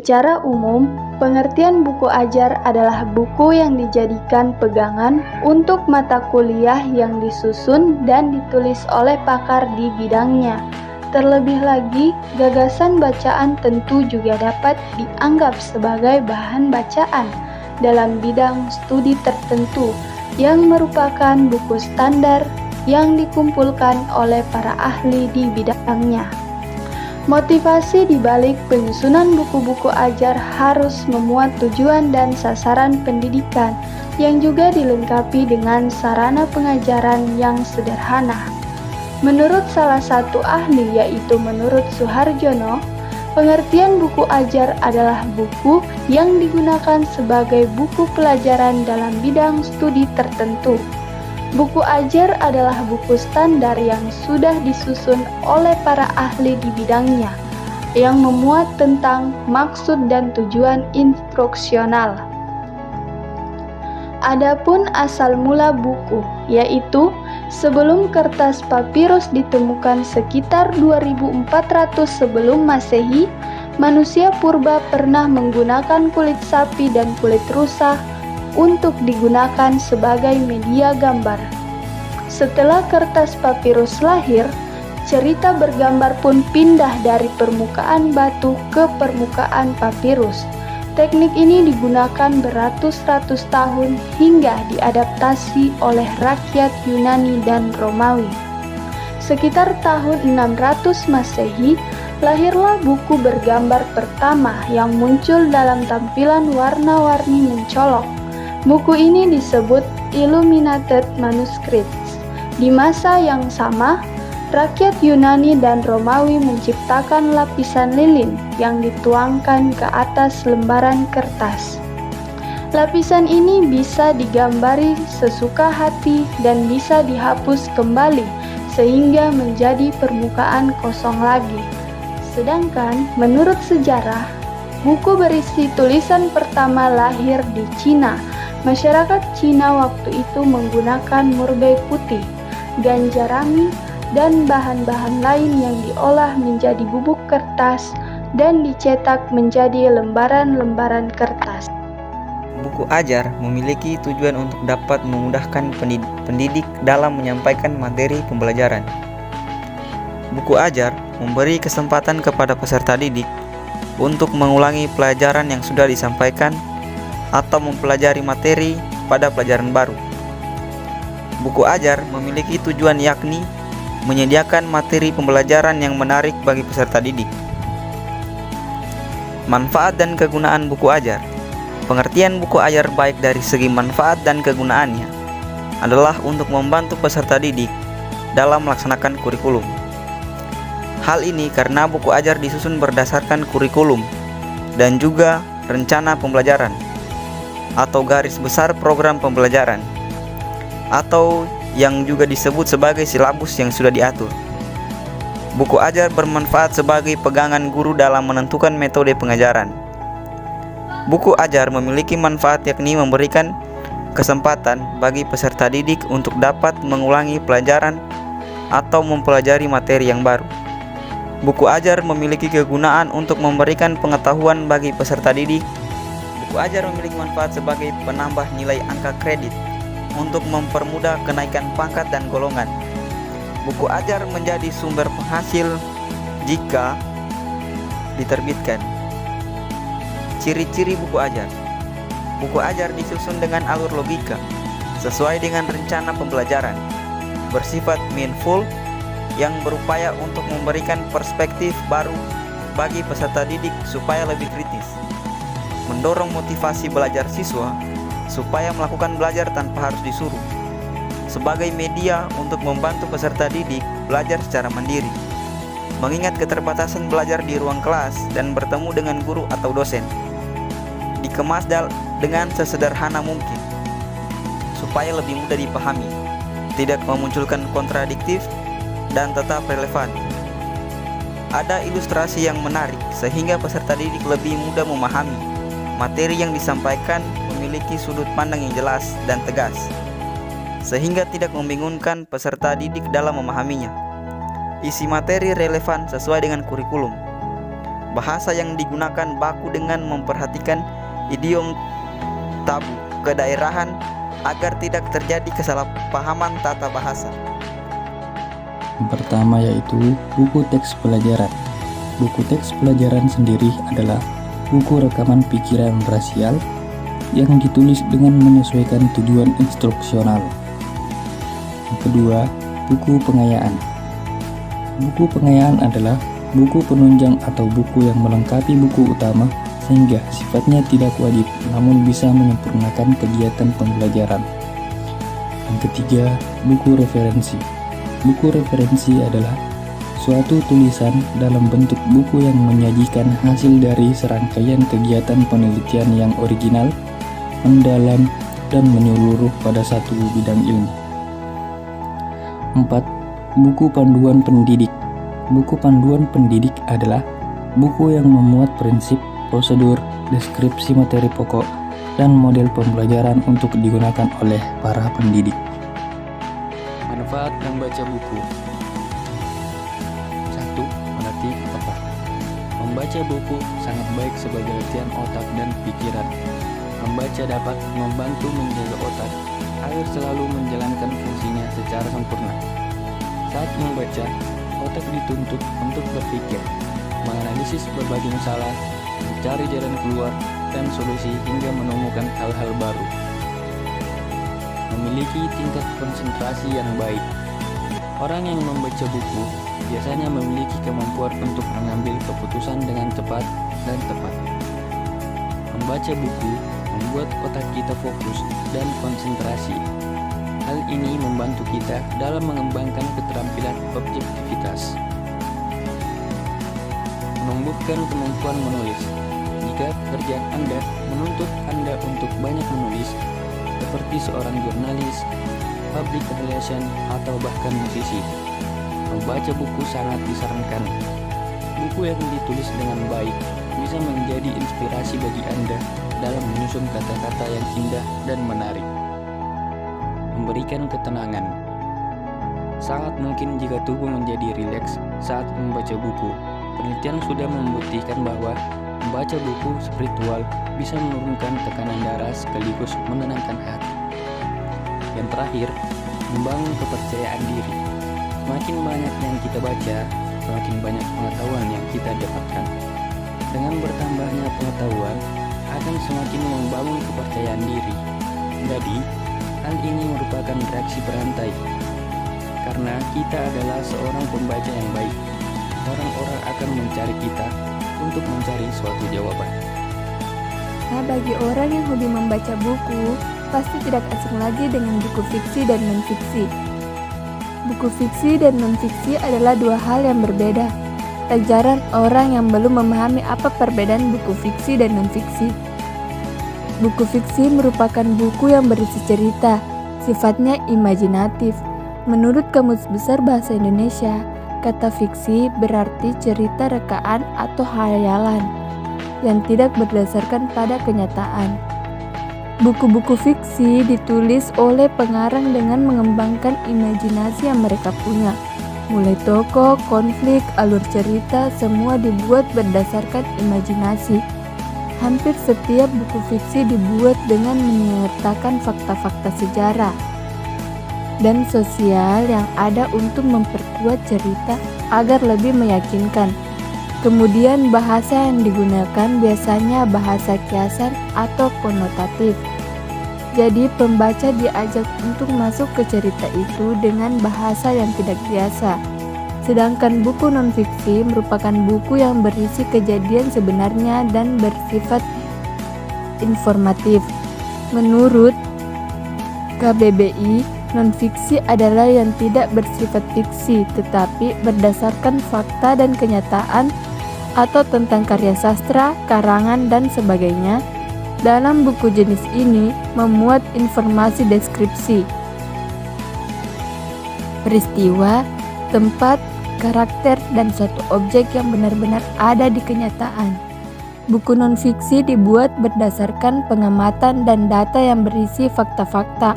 Secara umum, pengertian buku ajar adalah buku yang dijadikan pegangan untuk mata kuliah yang disusun dan ditulis oleh pakar di bidangnya. Terlebih lagi, gagasan bacaan tentu juga dapat dianggap sebagai bahan bacaan dalam bidang studi tertentu yang merupakan buku standar yang dikumpulkan oleh para ahli di bidangnya. Motivasi di balik penyusunan buku-buku ajar harus memuat tujuan dan sasaran pendidikan yang juga dilengkapi dengan sarana pengajaran yang sederhana. Menurut salah satu ahli yaitu menurut Suharjono, pengertian buku ajar adalah buku yang digunakan sebagai buku pelajaran dalam bidang studi tertentu. Buku ajar adalah buku standar yang sudah disusun oleh para ahli di bidangnya, yang memuat tentang maksud dan tujuan instruksional. Adapun asal mula buku, yaitu sebelum kertas papirus ditemukan sekitar 2400 sebelum Masehi, manusia purba pernah menggunakan kulit sapi dan kulit rusa untuk digunakan sebagai media gambar. Setelah kertas papirus lahir, cerita bergambar pun pindah dari permukaan batu ke permukaan papirus. Teknik ini digunakan beratus-ratus tahun hingga diadaptasi oleh rakyat Yunani dan Romawi. Sekitar tahun 600 Masehi, lahirlah buku bergambar pertama yang muncul dalam tampilan warna-warni mencolok. Buku ini disebut Illuminated Manuscripts. Di masa yang sama, rakyat Yunani dan Romawi menciptakan lapisan lilin yang dituangkan ke atas lembaran kertas. Lapisan ini bisa digambari sesuka hati dan bisa dihapus kembali sehingga menjadi permukaan kosong lagi. Sedangkan menurut sejarah, buku berisi tulisan pertama lahir di Cina. Masyarakat Cina waktu itu menggunakan murgai putih, ganjarami, dan bahan-bahan lain yang diolah menjadi bubuk kertas dan dicetak menjadi lembaran-lembaran kertas. Buku ajar memiliki tujuan untuk dapat memudahkan pendidik dalam menyampaikan materi pembelajaran. Buku ajar memberi kesempatan kepada peserta didik untuk mengulangi pelajaran yang sudah disampaikan atau mempelajari materi pada pelajaran baru. Buku ajar memiliki tujuan yakni menyediakan materi pembelajaran yang menarik bagi peserta didik. Manfaat dan kegunaan buku ajar. Pengertian buku ajar baik dari segi manfaat dan kegunaannya adalah untuk membantu peserta didik dalam melaksanakan kurikulum. Hal ini karena buku ajar disusun berdasarkan kurikulum dan juga rencana pembelajaran atau garis besar program pembelajaran, atau yang juga disebut sebagai silabus yang sudah diatur. Buku ajar bermanfaat sebagai pegangan guru dalam menentukan metode pengajaran. Buku ajar memiliki manfaat yakni memberikan kesempatan bagi peserta didik untuk dapat mengulangi pelajaran atau mempelajari materi yang baru. Buku ajar memiliki kegunaan untuk memberikan pengetahuan bagi peserta didik. Buku ajar memiliki manfaat sebagai penambah nilai angka kredit untuk mempermudah kenaikan pangkat dan golongan. Buku ajar menjadi sumber penghasil jika diterbitkan. Ciri-ciri buku ajar. Buku ajar disusun dengan alur logika sesuai dengan rencana pembelajaran, bersifat meaningful yang berupaya untuk memberikan perspektif baru bagi peserta didik supaya lebih kritis, mendorong motivasi belajar siswa supaya melakukan belajar tanpa harus disuruh, sebagai media untuk membantu peserta didik belajar secara mandiri, mengingat keterbatasan belajar di ruang kelas dan bertemu dengan guru atau dosen. Dikemas dengan sesederhana mungkin supaya lebih mudah dipahami, tidak memunculkan kontradiktif dan tetap relevan. Ada ilustrasi yang menarik sehingga peserta didik lebih mudah memahami. Materi yang disampaikan memiliki sudut pandang yang jelas dan tegas, sehingga tidak membingungkan peserta didik dalam memahaminya. Isi materi relevan sesuai dengan kurikulum. Bahasa yang digunakan baku dengan memperhatikan idiom tabu kedaerahan agar tidak terjadi kesalahpahaman tata bahasa. Yang pertama yaitu buku teks pelajaran. Buku teks pelajaran sendiri adalah buku rekaman pikiran rasial yang ditulis dengan menyesuaikan tujuan instruksional. Yang kedua, buku pengayaan. Buku pengayaan adalah buku penunjang atau buku yang melengkapi buku utama sehingga sifatnya tidak wajib namun bisa menyempurnakan kegiatan pembelajaran. Yang ketiga, buku referensi. Buku referensi adalah suatu tulisan dalam bentuk buku yang menyajikan hasil dari serangkaian kegiatan penelitian yang original, mendalam, dan menyeluruh pada satu bidang ilmu. 4. Buku panduan pendidik. Buku panduan pendidik adalah buku yang memuat prinsip, prosedur, deskripsi materi pokok, dan model pembelajaran untuk digunakan oleh para pendidik. Manfaat membaca buku. 1. Melatih otak. Membaca buku sangat baik sebagai latihan otak dan pikiran. Membaca dapat membantu menjaga otak agar selalu menjalankan fungsinya secara sempurna. Saat membaca, otak dituntut untuk berpikir, menganalisis berbagai masalah, mencari jalan keluar dan solusi hingga menemukan hal-hal baru. Memiliki tingkat konsentrasi yang baik. Orang yang membaca buku biasanya memiliki kemampuan untuk mengambil keputusan dengan cepat dan tepat. Membaca buku membuat otak kita fokus dan konsentrasi. Hal ini membantu kita dalam mengembangkan keterampilan objektivitas. Menumbuhkan kemampuan menulis. Jika pekerjaan Anda menuntut Anda untuk banyak menulis, seperti seorang jurnalis, public relation, atau bahkan musisi, membaca buku sangat disarankan. Buku yang ditulis dengan baik bisa menjadi inspirasi bagi Anda dalam menyusun kata-kata yang indah dan menarik. Memberikan ketenangan. Sangat mungkin jika tubuh menjadi rileks saat membaca buku. Penelitian sudah membuktikan bahwa membaca buku spiritual bisa menurunkan tekanan darah sekaligus menenangkan hati. Yang terakhir, membangun kepercayaan diri. Semakin banyak yang kita baca, semakin banyak pengetahuan yang kita dapatkan. Dengan bertambahnya pengetahuan, akan semakin membangun kepercayaan diri. Jadi, hal ini merupakan reaksi berantai. Karena kita adalah seorang pembaca yang baik, orang-orang akan mencari kita untuk mencari suatu jawaban. Nah, bagi orang yang hobi membaca buku, pasti tidak asing lagi dengan buku fiksi dan non-fiksi. Buku fiksi dan non-fiksi adalah dua hal yang berbeda. Tak jarang orang yang belum memahami apa perbedaan buku fiksi dan non-fiksi. Buku fiksi merupakan buku yang berisi cerita, sifatnya imajinatif. Menurut Kamus Besar Bahasa Indonesia, kata fiksi berarti cerita rekaan atau hayalan yang tidak berdasarkan pada kenyataan. Buku-buku fiksi ditulis oleh pengarang dengan mengembangkan imajinasi yang mereka punya. Mulai tokoh, konflik, alur cerita, semua dibuat berdasarkan imajinasi. Hampir setiap buku fiksi dibuat dengan menyertakan fakta-fakta sejarah dan sosial yang ada untuk memperkuat cerita agar lebih meyakinkan. Kemudian bahasa yang digunakan biasanya bahasa kiasan atau konotatif. Jadi pembaca diajak untuk masuk ke cerita itu dengan bahasa yang tidak biasa. Sedangkan buku non-fiksi merupakan buku yang berisi kejadian sebenarnya dan bersifat informatif. Menurut KBBI, non-fiksi adalah yang tidak bersifat fiksi tetapi berdasarkan fakta dan kenyataan atau tentang karya sastra, karangan, dan sebagainya. Dalam buku jenis ini memuat informasi deskripsi peristiwa, tempat, karakter, dan suatu objek yang benar-benar ada di kenyataan. Buku non-fiksi dibuat berdasarkan pengamatan dan data yang berisi fakta-fakta.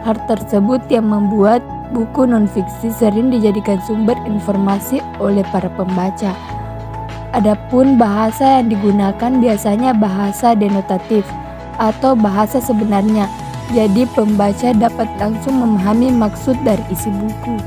Hal tersebut yang membuat buku non-fiksi sering dijadikan sumber informasi oleh para pembaca. Adapun bahasa yang digunakan biasanya bahasa denotatif atau bahasa sebenarnya. Jadi pembaca dapat langsung memahami maksud dari isi buku.